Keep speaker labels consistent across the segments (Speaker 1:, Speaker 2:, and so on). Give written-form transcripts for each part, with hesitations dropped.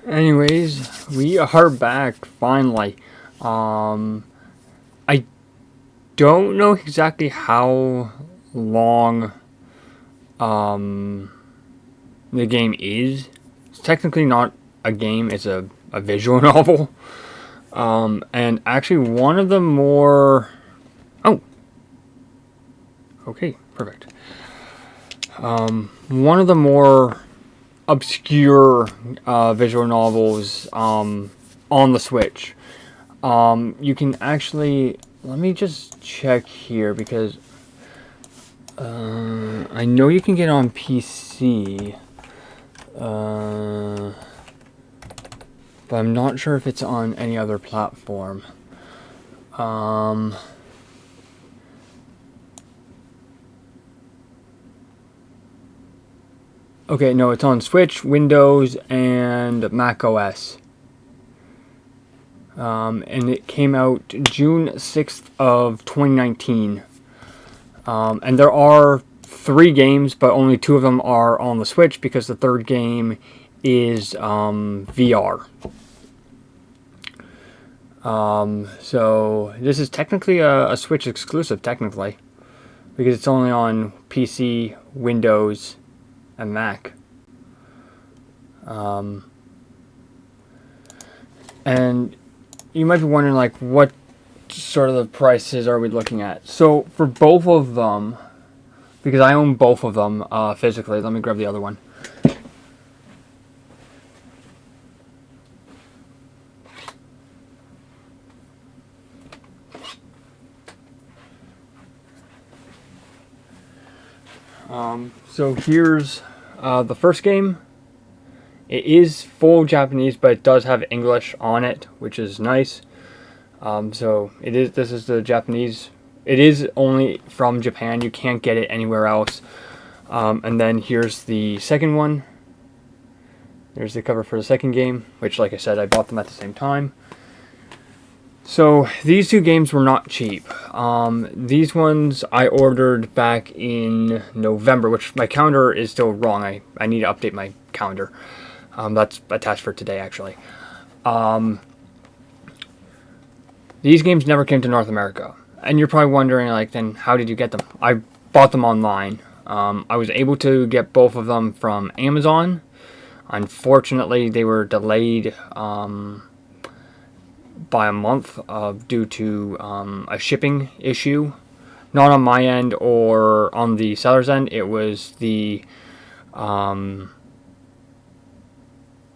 Speaker 1: Anyways, we are back finally. I don't know exactly how long the game is. It's technically not a game, it's a visual novel. And actually one of the more oh okay, perfect. One of the more obscure visual novels on the Switch. You can actually, let me just check here because I know you can get on PC, but I'm not sure if it's on any other platform. Okay, no, it's on Switch, Windows, and Mac OS. And it came out June 6th of 2019. And there are 3 games, but only 2 of them are on the Switch because the third game is VR. So this is technically a Switch exclusive, technically, because it's only on PC, Windows, and Mac. And you might be wondering, like, what sort of the prices are we looking at? So for both of them, because I own both of them physically, let me grab the other one. So here's the first game. It is full Japanese, but it does have English on it, which is nice. So it is. This is the Japanese. It is only from Japan. You can't get it anywhere else. And then here's the second one. There's the cover for the second game, which, like I said, I bought them at the same time. So these 2 games were not cheap. These ones I ordered back in November, which my calendar is still wrong. I need to update my calendar. That's attached for today, actually. These games never came to North America. And you're probably wondering, like, then how did you get them? I bought them online. I was able to get both of them from Amazon. Unfortunately, they were delayed by a month due to a shipping issue. Not on my end or on the seller's end. It was the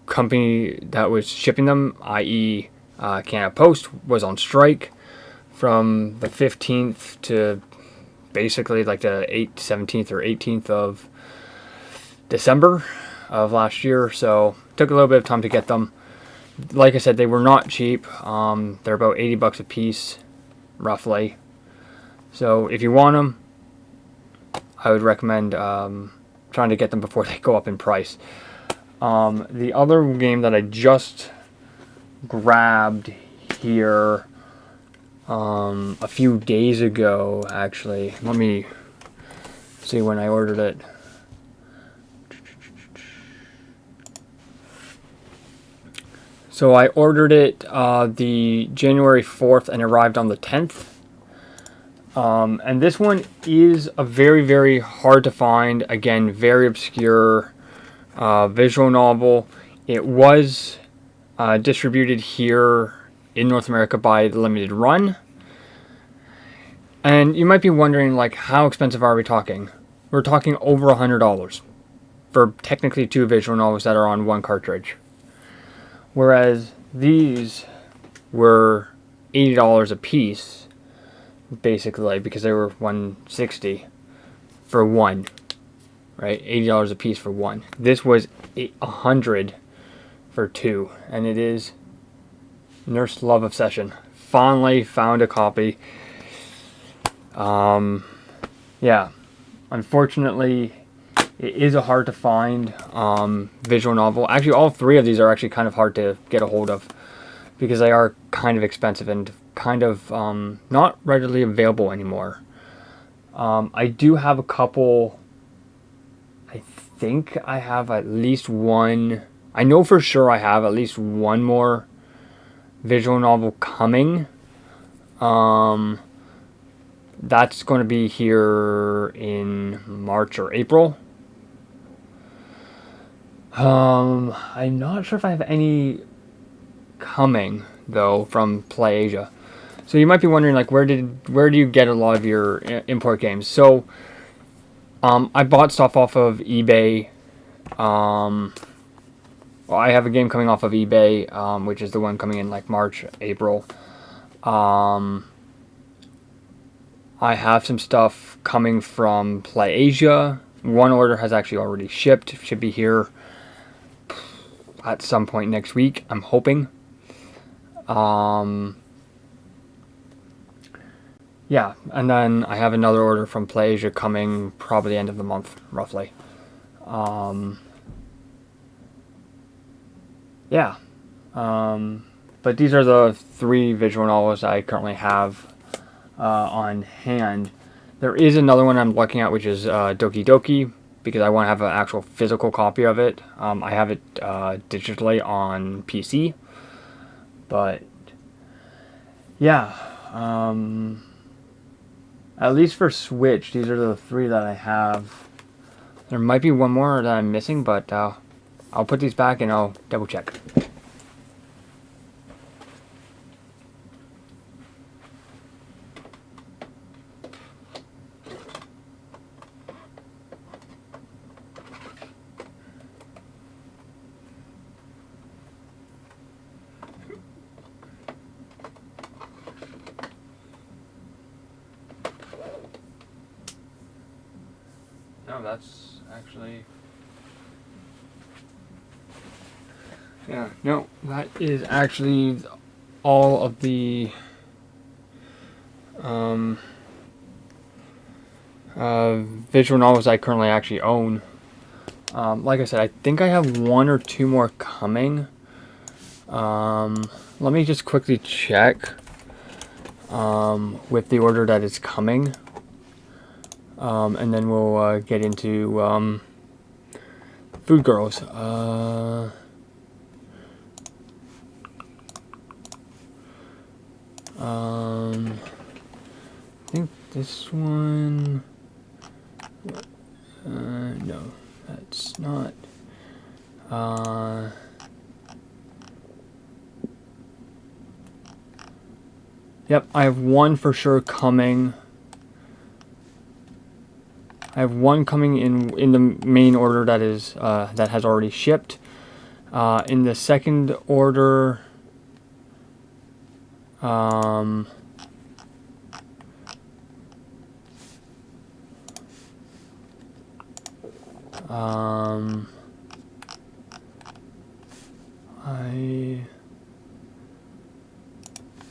Speaker 1: company that was shipping them, i.e. Canada Post, was on strike from the 15th to basically like the 17th or 18th of December of last year. So it took a little bit of time to get them. Like I said, they were not cheap. They're about $80 a piece, roughly. So if you want them, I would recommend trying to get them before they go up in price. The other game that I just grabbed here a few days ago, actually. Let me see when I ordered it. So I ordered it the January 4th and arrived on the 10th. And this one is a very, very hard to find, again, very obscure visual novel. It was distributed here in North America by the Limited Run. And you might be wondering, like, how expensive are we talking? We're talking over $100 for technically 2 visual novels that are on 1 cartridge. Whereas these were $80 a piece, basically, because they were $160 for 1, right? $80 a piece for 1. This was $100 for 2, and it is Nurse Love Obsession. Finally found a copy. Yeah, unfortunately, it is a hard to find visual novel. Actually, all 3 of these are actually kind of hard to get a hold of because they are kind of expensive and kind of not readily available anymore. I do have a couple. I think I have at least one I know for sure I have at least one more visual novel coming. That's going to be here in March or April. I'm not sure if I have any coming though from PlayAsia. So you might be wondering, like, where do you get a lot of your import games? So I bought stuff off of eBay. Well, I have a game coming off of eBay, which is the one coming in like March, April. I have some stuff coming from PlayAsia. One order has actually already shipped. Should be here at some point next week, I'm hoping. Yeah, and then I have another order from PlayAsia coming probably end of the month, roughly. Yeah. But these are the 3 visual novels I currently have on hand. There is another one I'm looking at, which is Doki Doki, because I want to have an actual physical copy of it. I have it digitally on PC. But, yeah. At least for Switch, these are the 3 that I have. There might be one more that I'm missing, but I'll put these back and I'll double check. No, that's actually... Yeah, no, that is actually all of the visual novels I currently actually own. Like I said, I think I have 1 or 2 more coming. Let me just quickly check with the order that is coming. And then we'll get into Food Girls. I think this one... no, that's not... Yep, I have 1 for sure coming. I have 1 coming in the main order that is that has already shipped. In the second order, I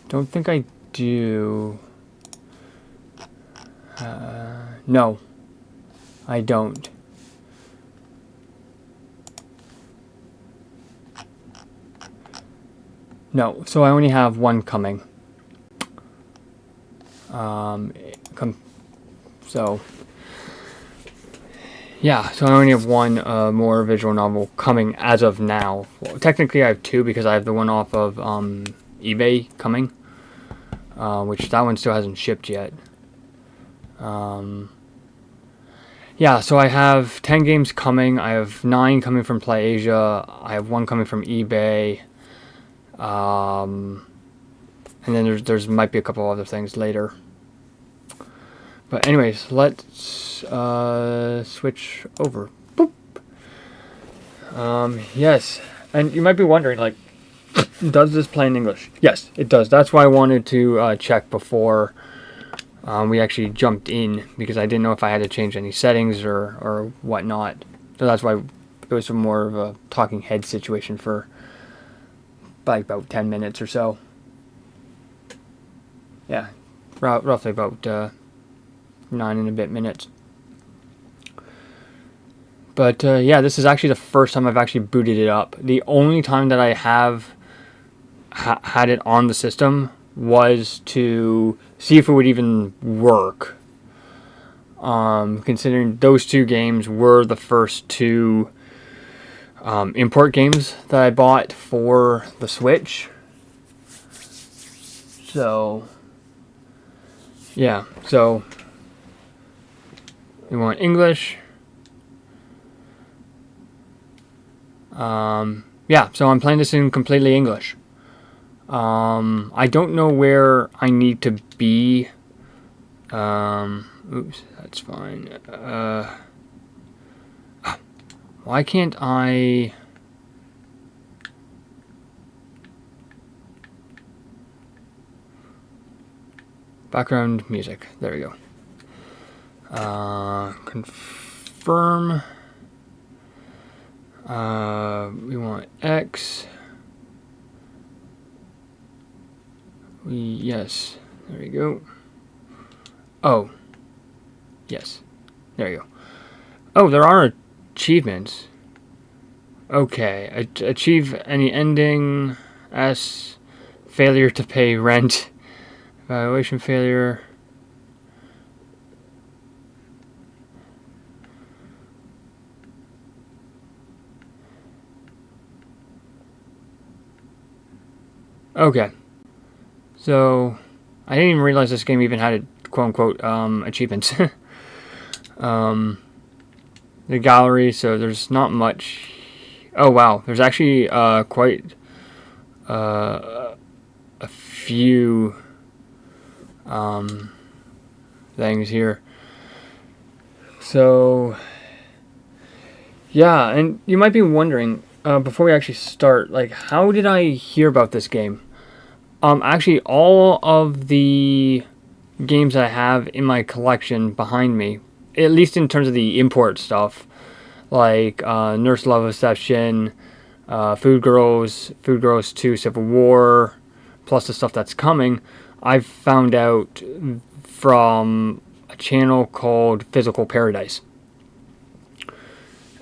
Speaker 1: don't think I do. No, I don't. No, so I only have 1 coming. So yeah, so I only have 1 more visual novel coming as of now. Well, technically I have 2 because I have the one off of eBay coming, which that one still hasn't shipped yet. Yeah, so I have 10 games coming. I have 9 coming from PlayAsia. I have 1 coming from eBay. And then there's might be a couple other things later. But anyways, let's switch over. Boop. Yes, and you might be wondering, like, does this play in English? Yes, it does. That's why I wanted to check before we actually jumped in, because I didn't know if I had to change any settings or whatnot. So that's why it was more of a talking head situation for like about 10 minutes or so. Yeah, roughly about 9 and a bit minutes. But yeah, this is actually the first time I've actually booted it up. The only time that I have had it on the system was to see if it would even work. Considering those 2 games were the first 2 import games that I bought for the Switch. So, yeah, so we want English. Yeah, so I'm playing this in completely English. I don't know where I need to be. Oops, that's fine. Why can't I... Background music. There we go. Confirm. We want X. Yes. There we go. Oh. Yes. There you go. Oh, there are achievements. Okay. Achieve any ending. S. Failure to pay rent. Evaluation failure. Okay. So, I didn't even realize this game even had a quote-unquote achievements. The gallery, so there's not much. Oh wow, there's actually quite a few things here. So yeah, and you might be wondering before we actually start, like, how did I hear about this game? Actually, all of the games I have in my collection behind me, at least in terms of the import stuff, like Nurse Love Exception, Food Girls 2 Civil War, plus the stuff that's coming, I've found out from a channel called Physical Paradise.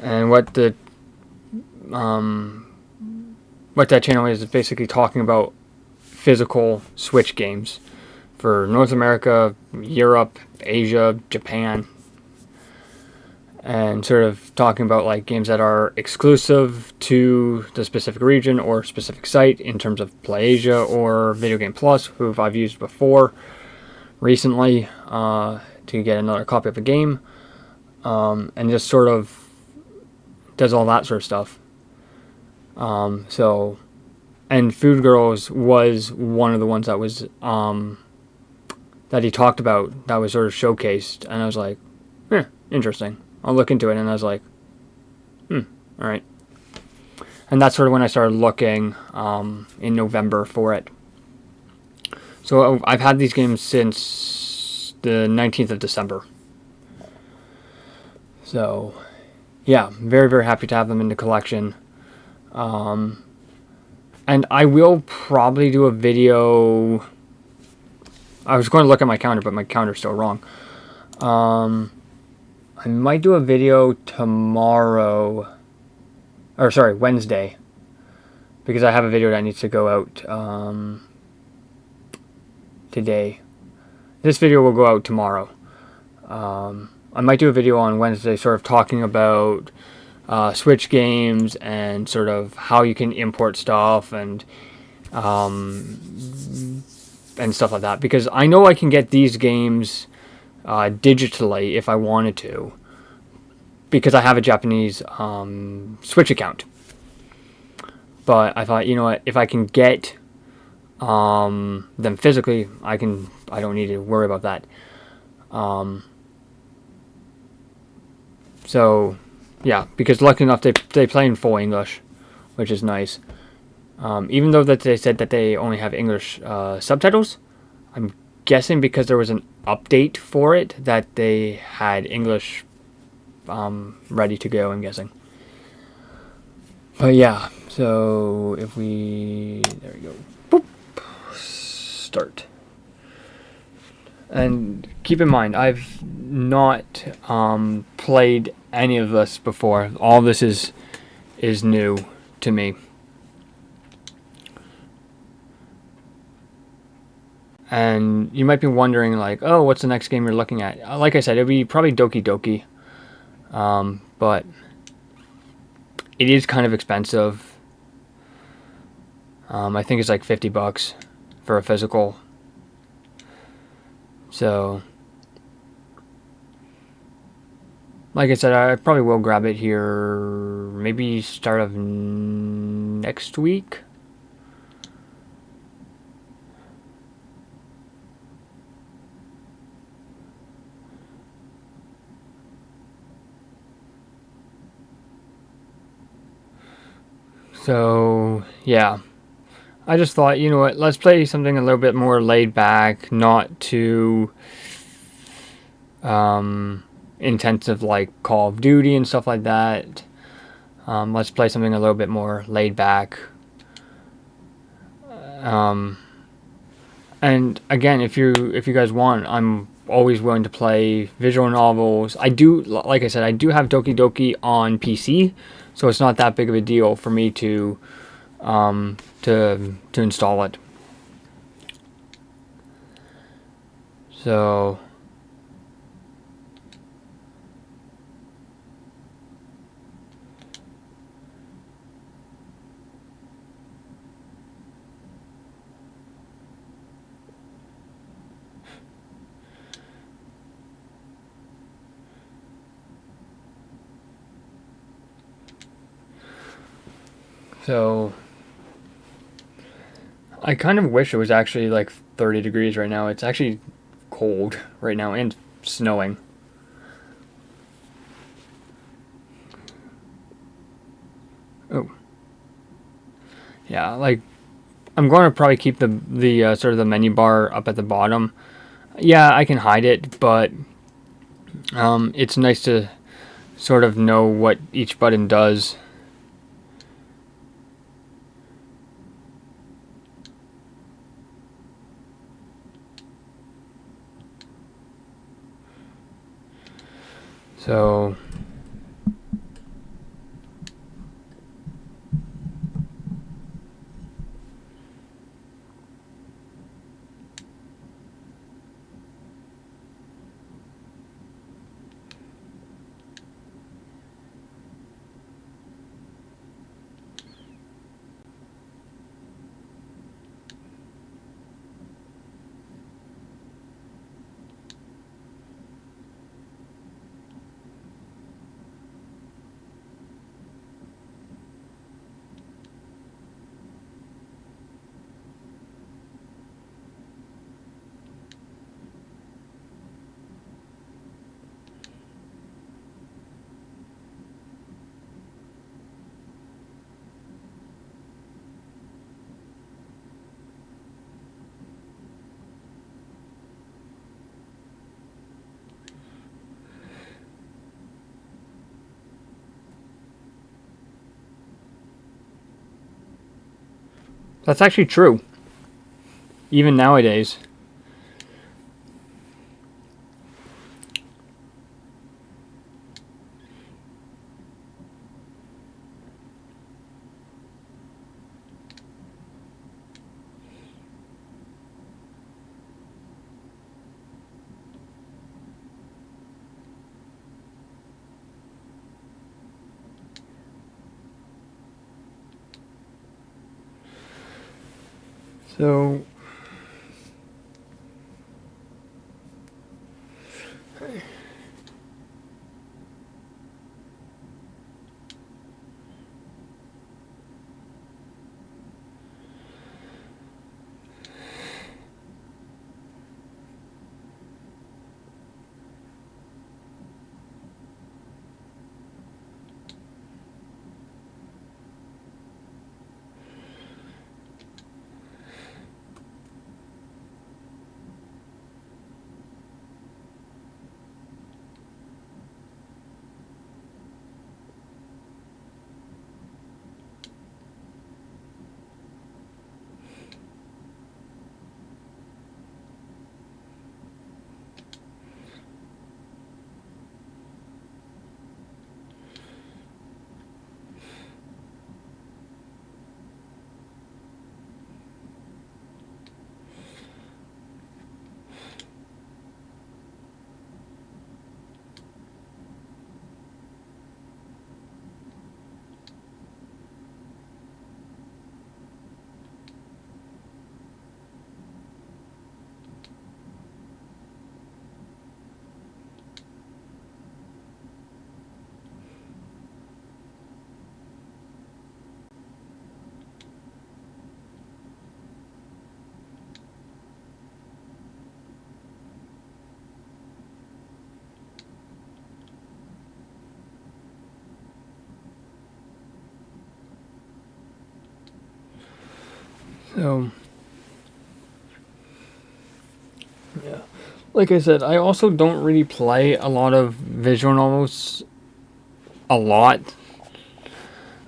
Speaker 1: And what that channel is basically talking about physical Switch games for North America, Europe, Asia, Japan, and sort of talking about like games that are exclusive to the specific region or specific site in terms of PlayAsia or Video Game Plus, who I've used before recently to get another copy of a game, and just sort of does all that sort of stuff. So, and Food Girls was one of the ones that was that he talked about, that was sort of showcased, and I was like, interesting. I'll look into it, and I was like, alright. And that's sort of when I started looking in November for it. So I've had these games since the 19th of December. So, yeah, very, very happy to have them in the collection. And I will probably do a video. I was going to look at my calendar, but my calendar's still wrong. I might do a video tomorrow, or sorry, Wednesday, because I have a video that needs to go out today. This video will go out tomorrow. I might do a video on Wednesday sort of talking about Switch games and sort of how you can import stuff and stuff like that, because I know I can get these games digitally if I wanted to, because I have a Japanese Switch account. But I thought, you know what, if I can get them physically, I don't need to worry about that. So yeah, because lucky enough they play in full English, which is nice. Even though that they said that they only have English subtitles, I'm guessing because there was an update for it that they had English ready to go, I'm guessing. But yeah, so if we... there we go. Boop. Start. And keep in mind, I've not played any of this before. All this is new to me. And you might be wondering, like, oh, what's the next game you're looking at? Like I said, it'll be probably Doki Doki. But it is kind of expensive. I think it's like $50 for a physical. So, like I said, I probably will grab it here, maybe start of next week. So, yeah. I just thought, you know what, let's play something a little bit more laid back, not too intensive like Call of Duty and stuff like that. Let's play something a little bit more laid back. And again, if you guys want, I'm always willing to play visual novels. I do, like I said, I do have Doki Doki on PC, so it's not that big of a deal for me to install it. So I kind of wish it was actually like 30 degrees right now. It's actually cold right now and snowing. Oh. Yeah, like I'm going to probably keep the sort of the menu bar up at the bottom. Yeah, I can hide it, but it's nice to sort of know what each button does. So that's actually true. Even nowadays. So So, yeah. Like I said, I also don't really play a lot of visual novels a lot.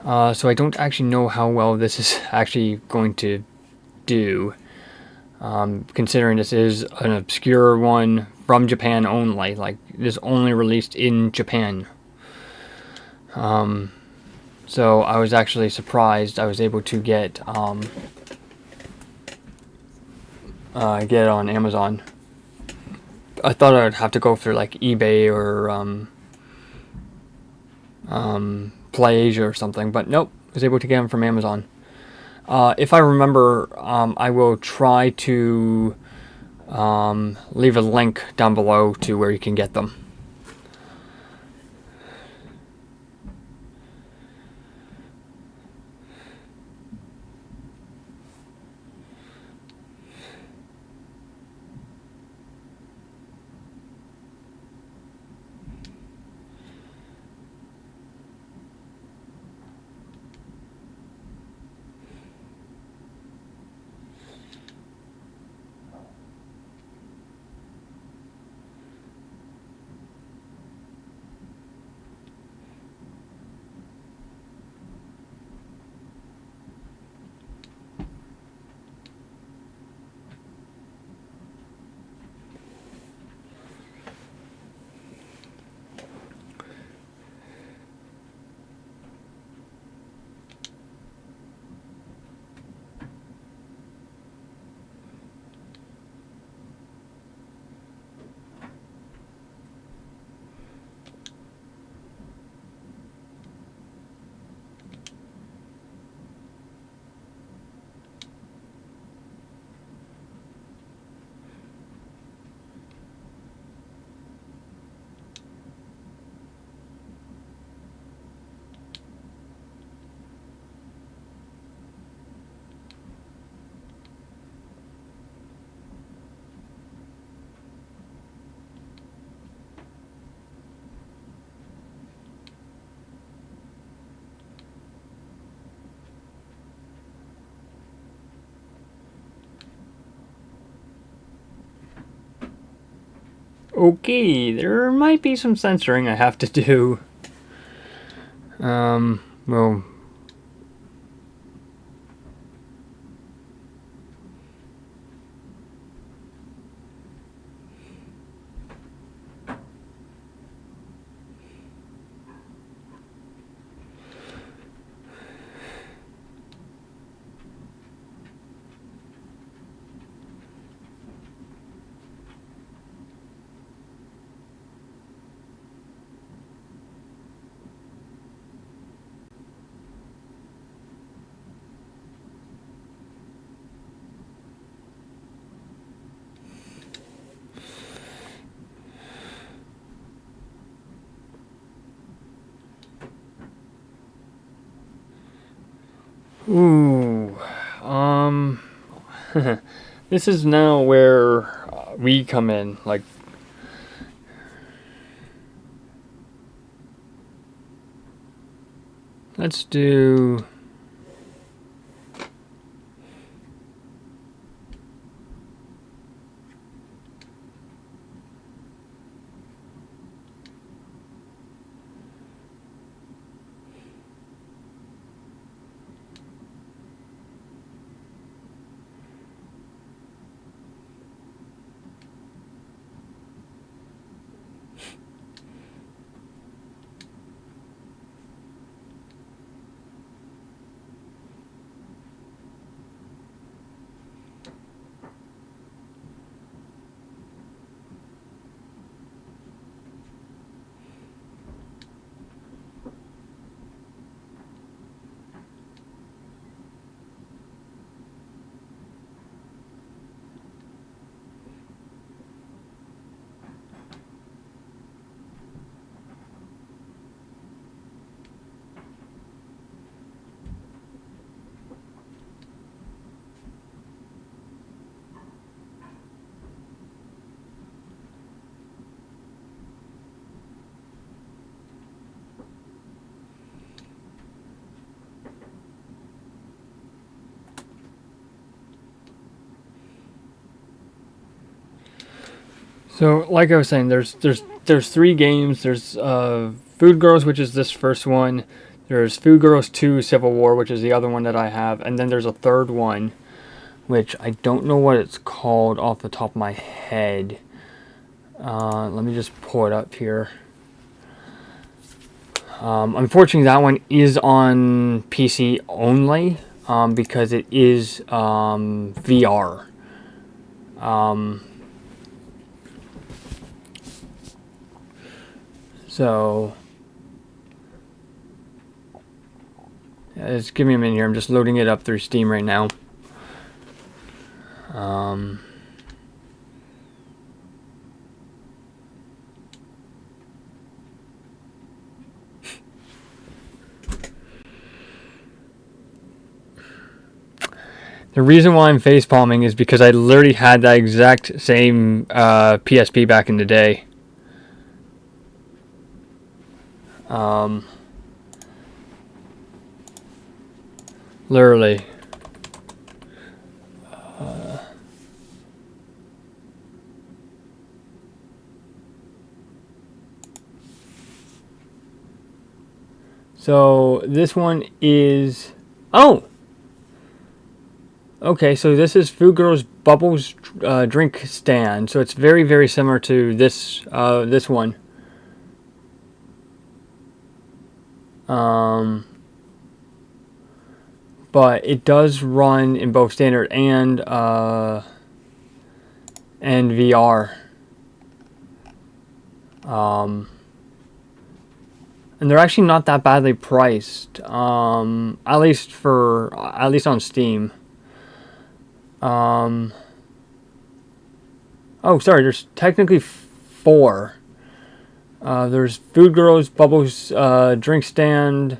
Speaker 1: So I don't actually know how well this is actually going to do. Considering this is an obscure one from Japan only. Like, it is only released in Japan. So I was actually surprised I was able to get it on Amazon. I thought I'd have to go through like eBay or PlayAsia or something, but nope, I was able to get them from Amazon. If I remember, I will try to leave a link down below to where you can get them. Okay, there might be some censoring I have to do. Well, ooh, this is now where we come in. Like, let's do. So, like I was saying, there's 3 games. There's Food Girls, which is this first one. There's Food Girls 2 Civil War, which is the other one that I have, and then there's a third one, which I don't know what it's called off the top of my head. Let me just pull it up here. Unfortunately, that one is on PC only because it is VR. So, just give me a minute here. I'm just loading it up through Steam right now. The reason why I'm facepalming is because I literally had that exact same PSP back in the day. Literally. So this one is... Oh! Okay, so this is Food Girl's Bubbles drink stand. So it's very, very similar to this this one. But it does run in both standard and VR. And they're actually not that badly priced. At least on Steam. Oh, sorry. There's technically 4. There's Food Girls Bubbles drink stand,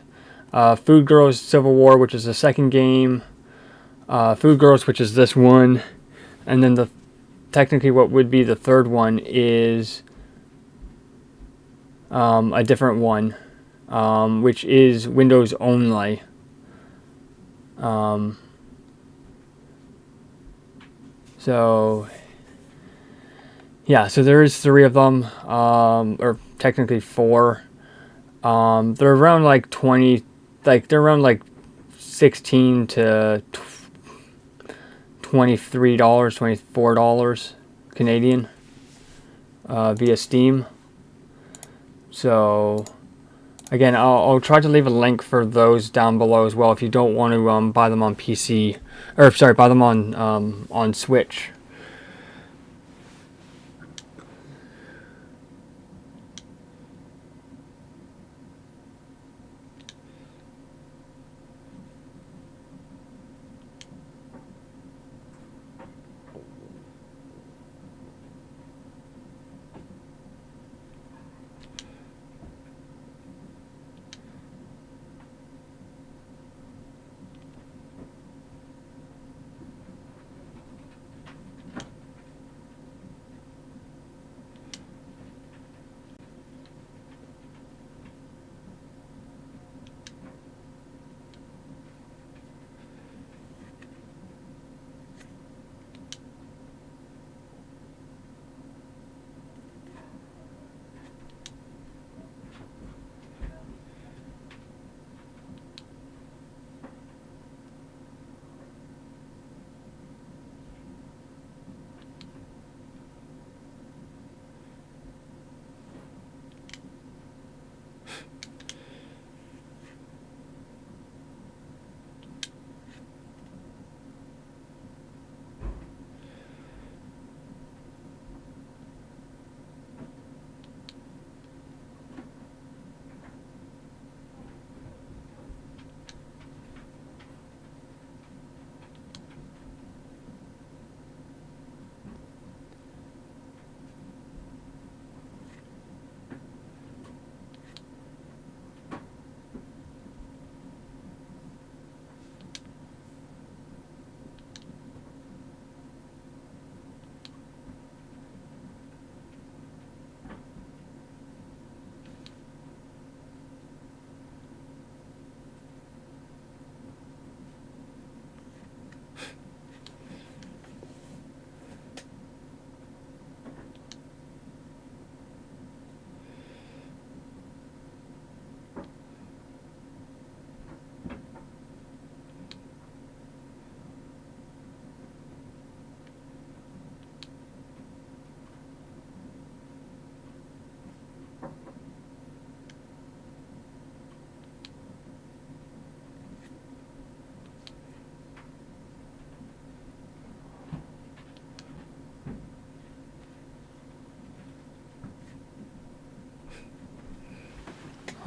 Speaker 1: Food Girls Civil War, which is the second game, Food Girls, which is this one, and then technically what would be the third one is a different one, which is Windows only. So yeah, so there is 3 of them, or technically 4. They're around like 20, they're around like 16 to $23, $24 Canadian via Steam. So again, I'll try to leave a link for those down below as well if you don't want to buy them on PC, or sorry, buy them on Switch.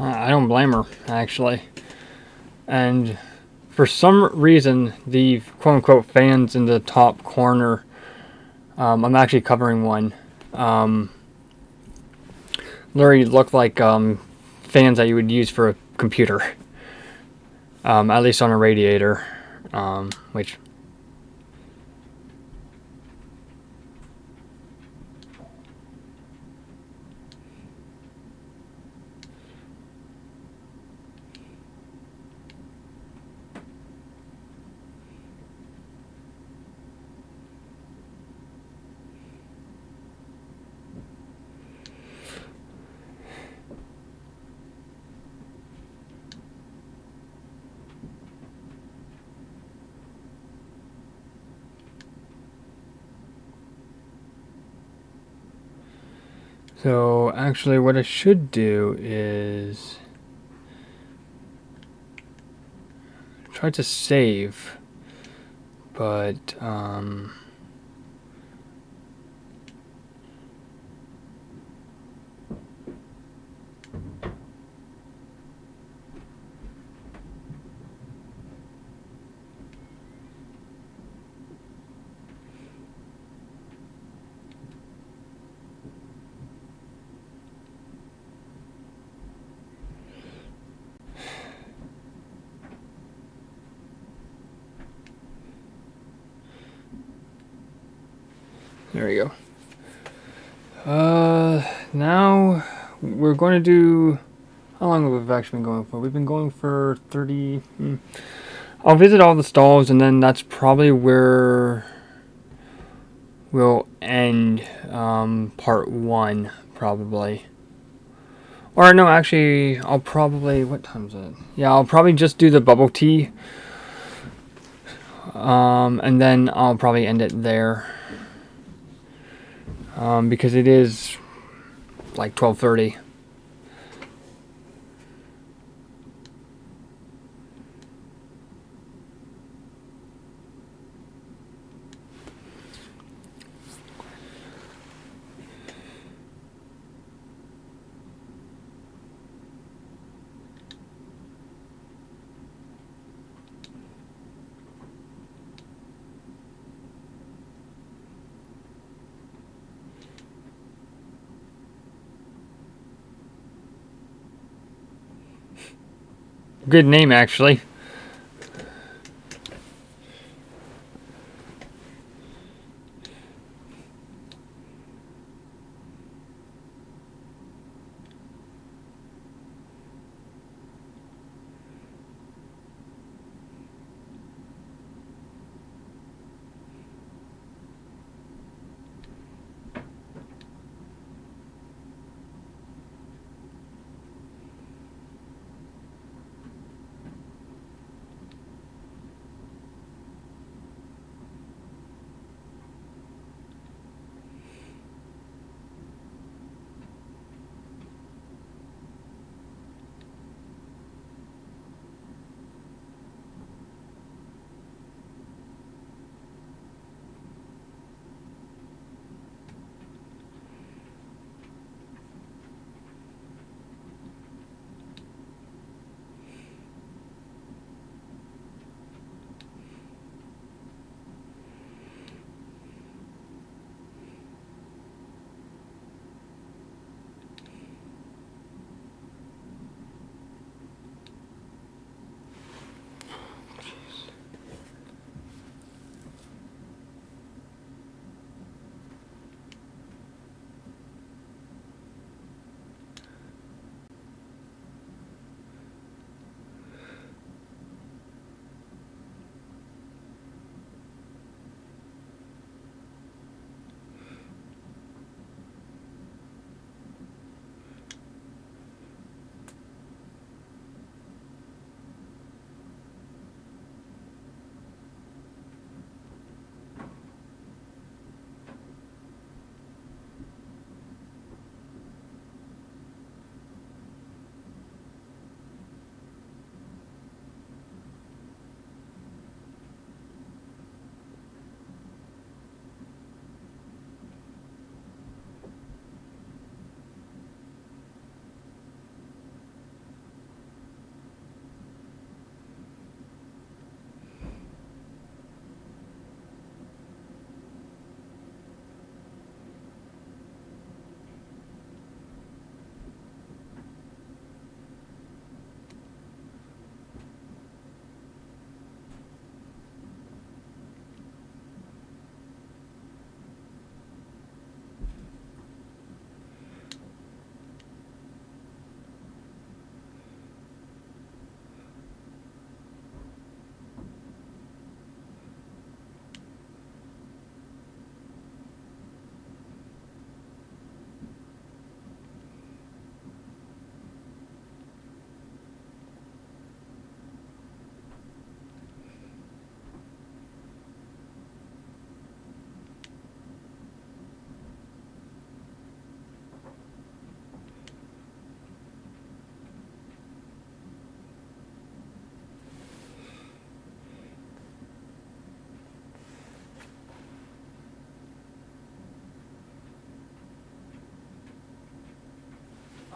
Speaker 1: I don't blame her, actually. And for some reason, the quote-unquote fans in the top corner, I'm actually covering one, literally look like fans that you would use for a computer, at least on a radiator, which... So actually what I should do is try to save, but there we go. Now we're going to do... How long have we actually been going for? We've been going for 30... I'll visit all the stalls, and then that's probably where we'll end part 1, probably. Or no, actually, I'll probably... What time is it? Yeah, I'll probably just do the bubble tea. And then I'll probably end it there. Because it is like 12:30. Good name, actually.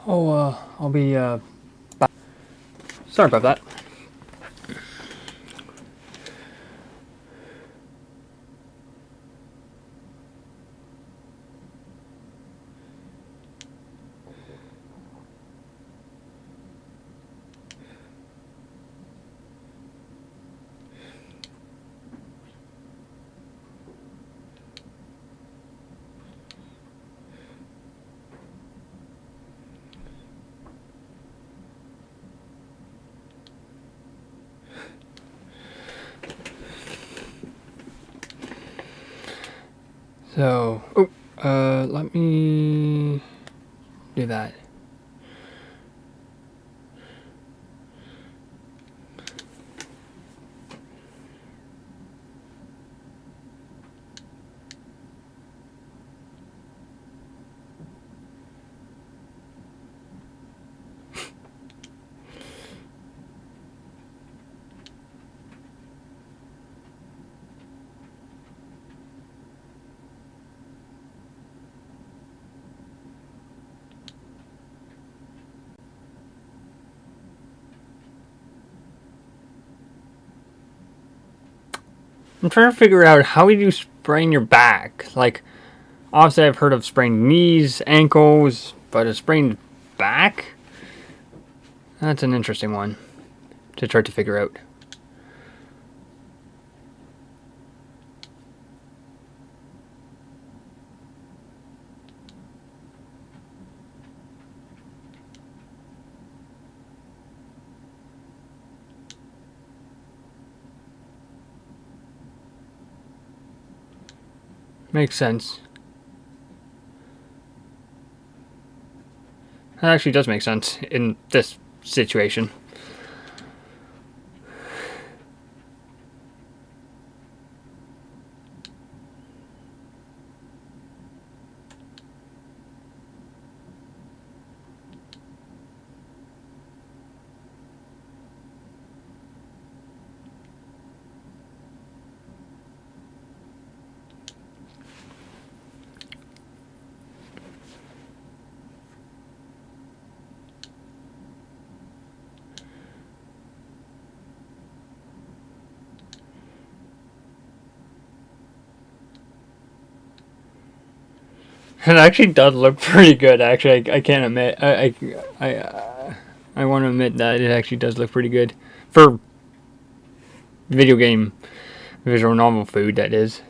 Speaker 1: Oh, I'll be, back. Sorry about that. So, let me do that. I'm trying to figure out how you sprain your back. Like, obviously I've heard of sprained knees, ankles, but a sprained back? That's an interesting one to try to figure out. Makes sense. That actually does make sense in this situation. It actually does look pretty good. Actually, I can't admit. I want to admit that it actually does look pretty good for video game visual novel food. That is.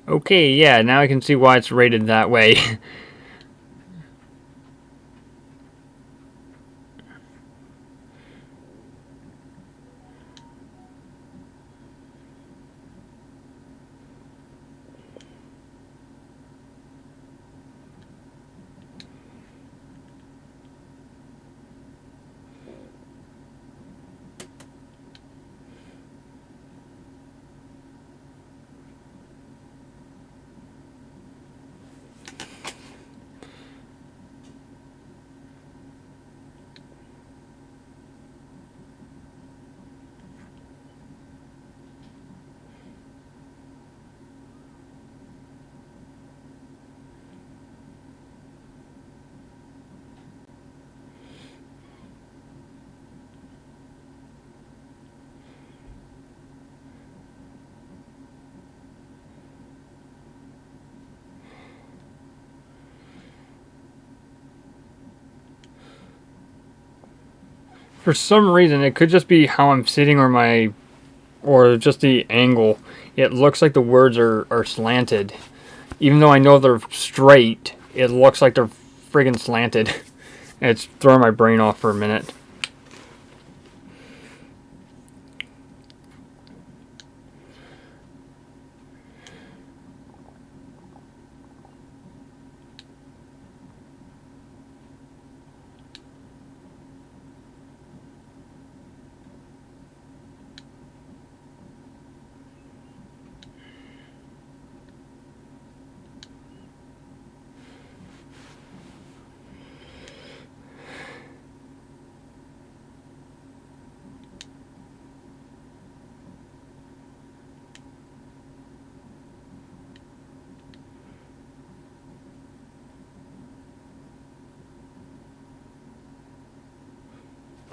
Speaker 1: Okay, yeah. Now I can see why it's rated that way. For some reason, it could just be how I'm sitting or just the angle. It looks like the words are slanted. Even though I know they're straight, it looks like they're friggin' slanted. It's throwing my brain off for a minute.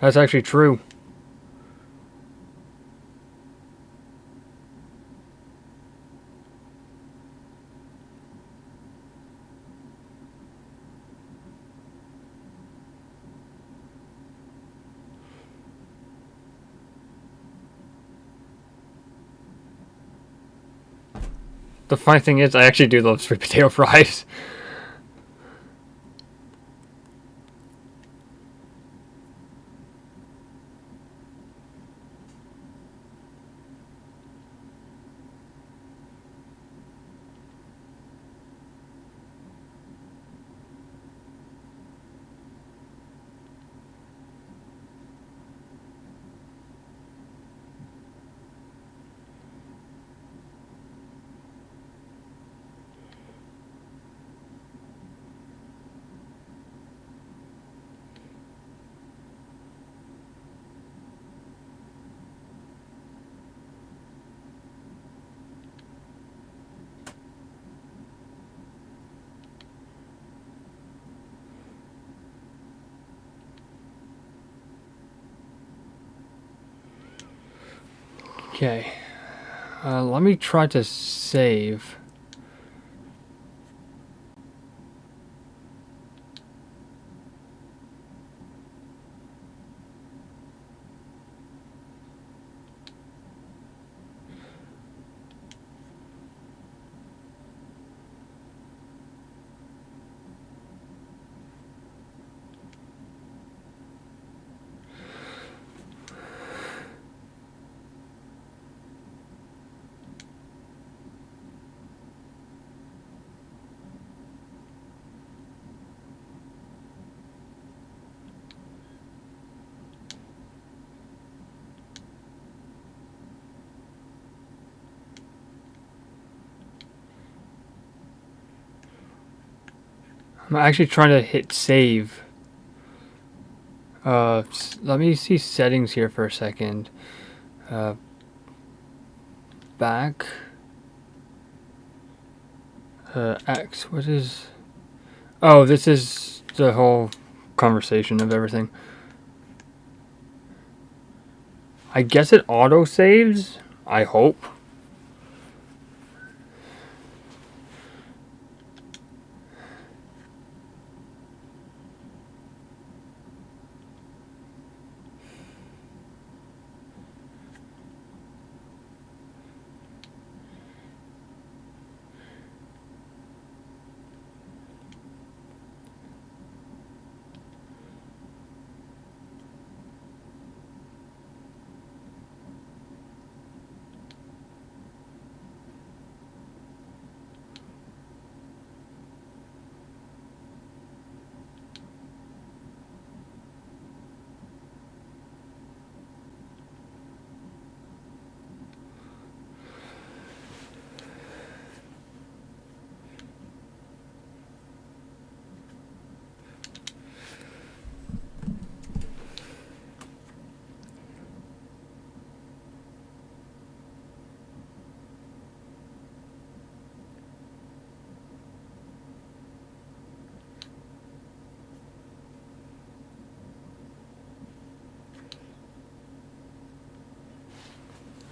Speaker 1: That's actually true. The funny thing is, I actually do love sweet potato fries. Okay. Let me try to save. I'm actually trying to hit save. Let me see settings here for a second. Back. X. What is? Oh, this is the whole conversation of everything. I guess it auto saves. I hope.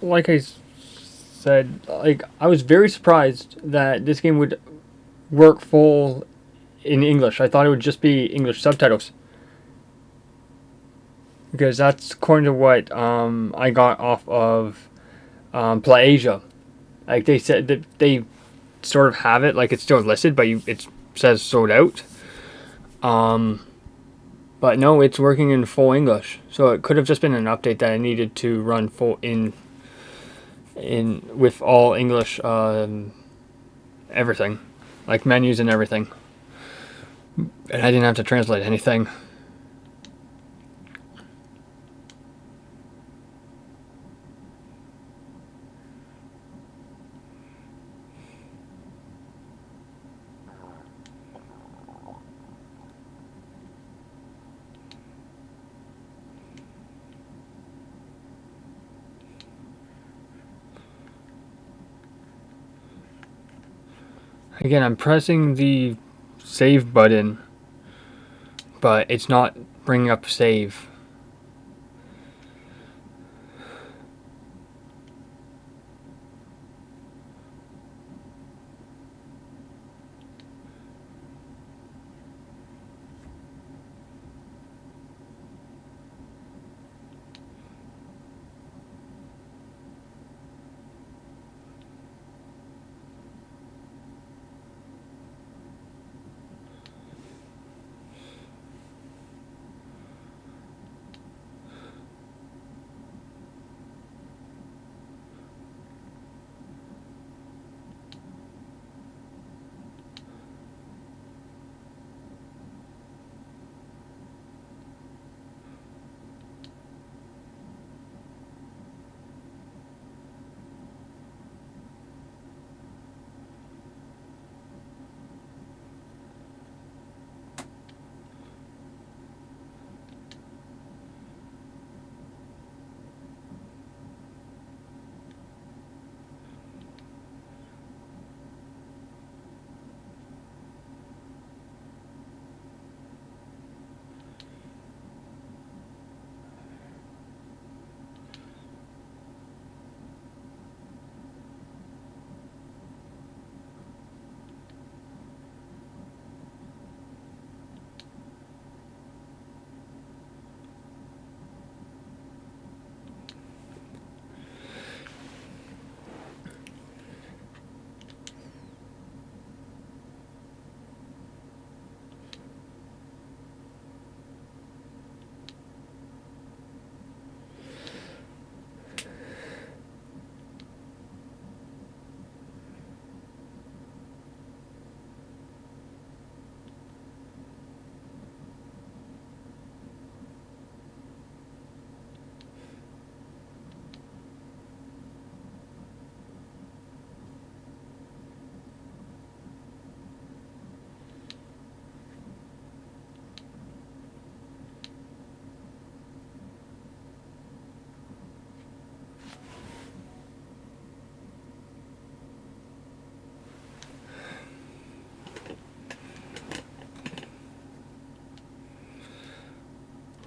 Speaker 1: Like I said, like I was very surprised that this game would work full in English. I thought it would just be English subtitles because that's according to what I got off of Play Asia. Like they said that they sort of have it, like it's still listed, but it says sold out. But no, it's working in full English. So it could have just been an update that I needed to run full in with all English everything, like menus and everything, and I didn't have to translate anything. Again, I'm pressing the save button, but it's not bringing up save.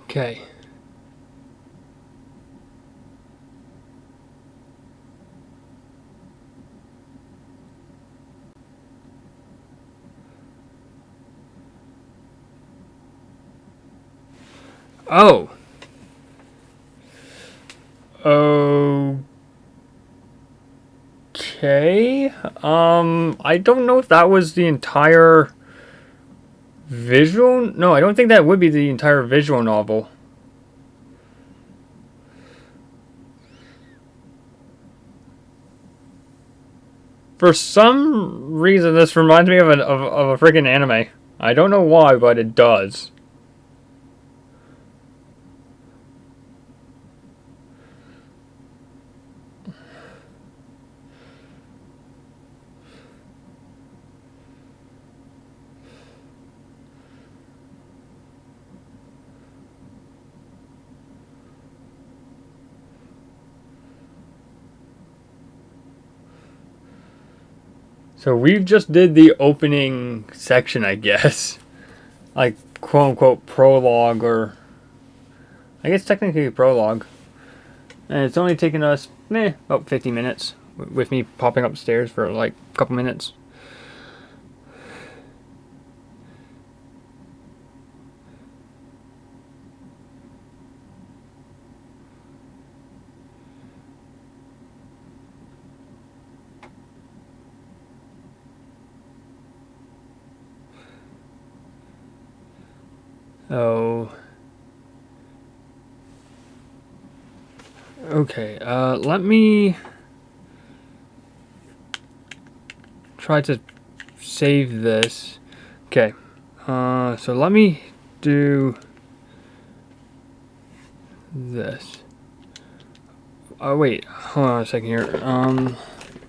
Speaker 1: Okay. Oh. Okay. I don't know if that was the entire visual. No, I don't think that would be the entire visual novel. For some reason, this reminds me of a freaking anime. I don't know why, but it does. So we just did the opening section, I guess. Like, quote unquote, prologue, or I guess technically a prologue. And it's only taken us, about 50 minutes. With me popping upstairs for like a couple minutes. Oh. Okay, let me try to save this. Okay, so let me do this. Oh, wait, hold on a second here.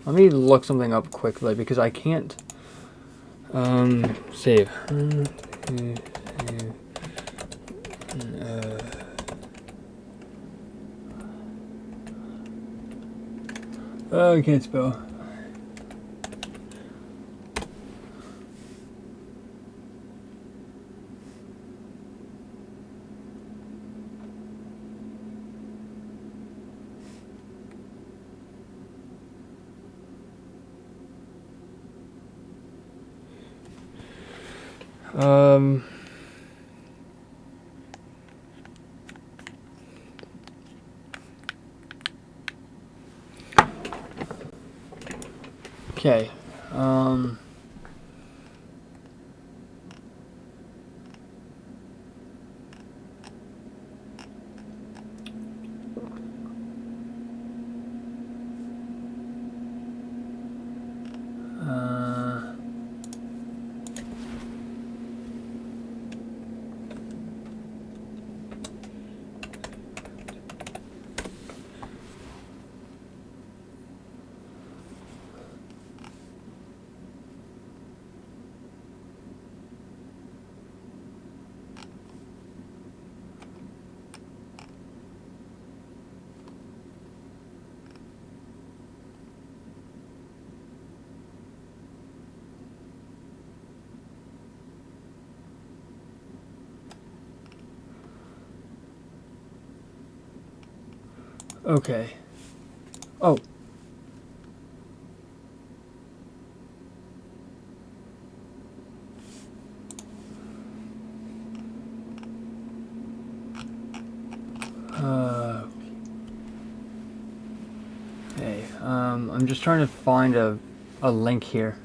Speaker 1: Let me look something up quickly because I can't, save. Oh, I can't spell. Okay, okay. Oh. Okay, I'm just trying to find a link here.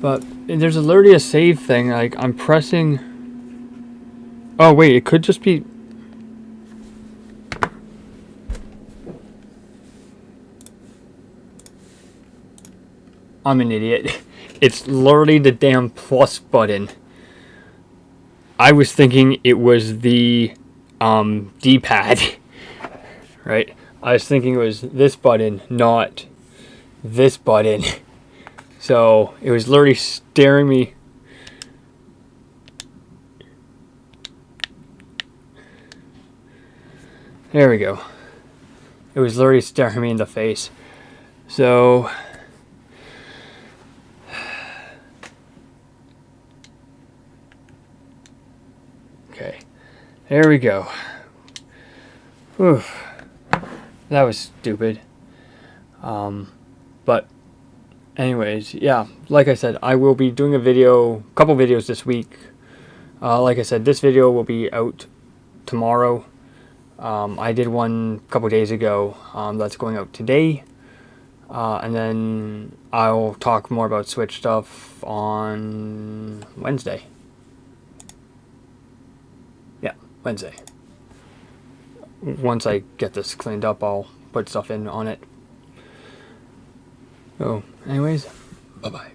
Speaker 1: But there's already a save thing, like I'm pressing. Oh wait, it could just be. I'm an idiot. It's literally the damn plus button. I was thinking it was the D-pad. Right? I was thinking it was this button, not this button. So it was literally staring me. There we go. It was literally staring me in the face. So okay, there we go. Oof. That was stupid. But anyways, yeah, like I said, I will be doing a couple videos this week. Like I said, this video will be out tomorrow. I did one a couple days ago that's going out today. And then I'll talk more about Switch stuff on Wednesday. Yeah, Wednesday. Once I get this cleaned up, I'll put stuff in on it. So, anyways, bye-bye.